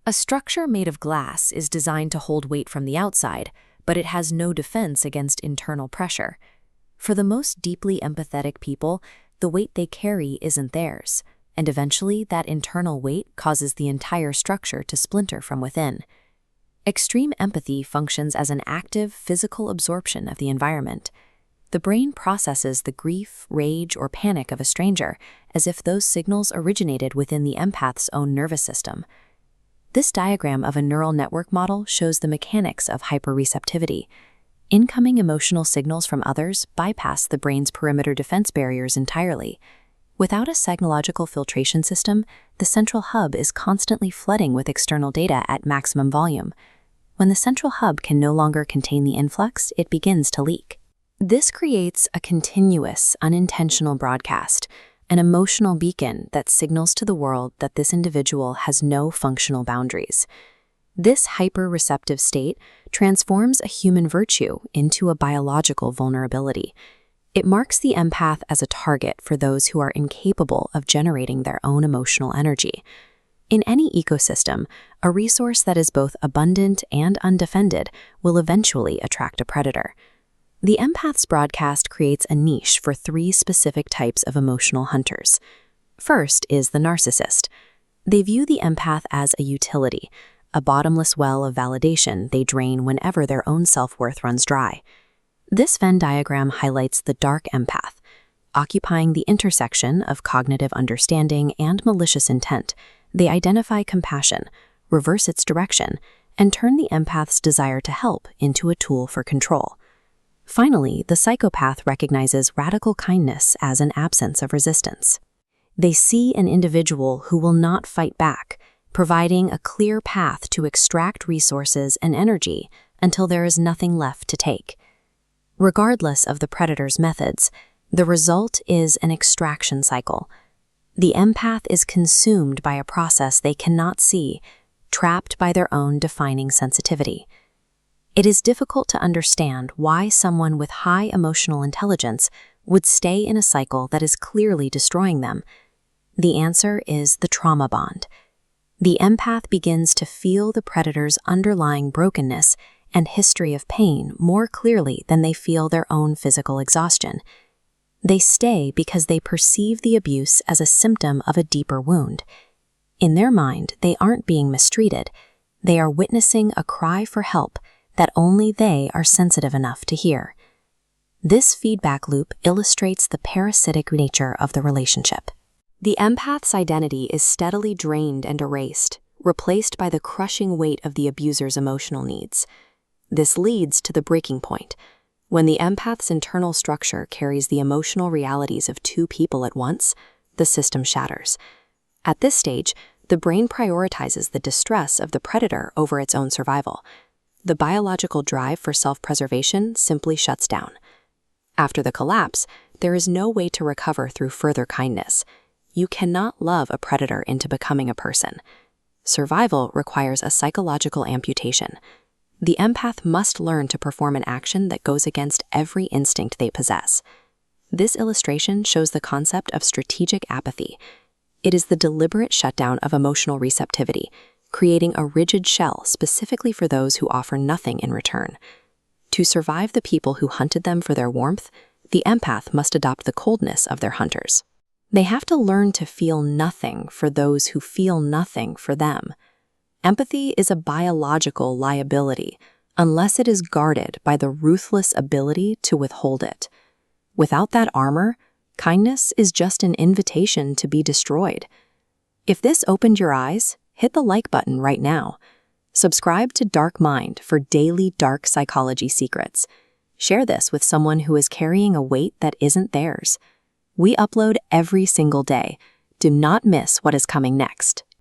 A structure made of glass is designed to hold weight from the outside, but it has no defense against internal pressure. For the most deeply empathetic people, the weight they carry isn't theirs, and eventually that internal weight causes the entire structure to splinter from within. Extreme empathy functions as an active physical absorption of the environment. The brain processes the grief, rage, or panic of a stranger as if those signals originated within the empath's own nervous system. This diagram of a neural network model shows the mechanics of hyperreceptivity. Incoming emotional signals from others bypass the brain's perimeter defense barriers entirely. Without a signalogical filtration system, the central hub is constantly flooding with external data at maximum volume. When the central hub can no longer contain the influx, it begins to leak. This creates a continuous, unintentional broadcast, an emotional beacon that signals to the world that this individual has no functional boundaries. This hyper-receptive state transforms a human virtue into a biological vulnerability. It marks the empath as a target for those who are incapable of generating their own emotional energy. In any ecosystem, a resource that is both abundant and undefended will eventually attract a predator. The empath's broadcast creates a niche for 3 specific types of emotional hunters. First is the narcissist. They view the empath as a utility, a bottomless well of validation they drain whenever their own self-worth runs dry. This Venn diagram highlights the dark empath, occupying the intersection of cognitive understanding and malicious intent. They identify compassion, reverse its direction, and turn the empath's desire to help into a tool for control. Finally, the psychopath recognizes radical kindness as an absence of resistance. They see an individual who will not fight back, providing a clear path to extract resources and energy until there is nothing left to take. Regardless of the predator's methods, the result is an extraction cycle. The empath is consumed by a process they cannot see, trapped by their own defining sensitivity. It is difficult to understand why someone with high emotional intelligence would stay in a cycle that is clearly destroying them. The answer is the trauma bond. The empath begins to feel the predator's underlying brokenness and history of pain more clearly than they feel their own physical exhaustion. They stay because they perceive the abuse as a symptom of a deeper wound. In their mind, they aren't being mistreated. They are witnessing a cry for help that only they are sensitive enough to hear. This feedback loop illustrates the parasitic nature of the relationship. The empath's identity is steadily drained and erased, replaced by the crushing weight of the abuser's emotional needs. This leads to the breaking point. When the empath's internal structure carries the emotional realities of 2 people at once, the system shatters. At this stage, the brain prioritizes the distress of the predator over its own survival. The biological drive for self-preservation simply shuts down. After the collapse, there is no way to recover through further kindness. You cannot love a predator into becoming a person. Survival requires a psychological amputation. The empath must learn to perform an action that goes against every instinct they possess. This illustration shows the concept of strategic apathy. It is the deliberate shutdown of emotional receptivity, creating a rigid shell specifically for those who offer nothing in return. To survive the people who hunted them for their warmth, the empath must adopt the coldness of their hunters. They have to learn to feel nothing for those who feel nothing for them. Empathy is a biological liability unless it is guarded by the ruthless ability to withhold it. Without that armor, kindness is just an invitation to be destroyed. If this opened your eyes, hit the like button right now. Subscribe to Dark Mind for daily dark psychology secrets. Share this with someone who is carrying a weight that isn't theirs. We upload every single day. Do not miss what is coming next.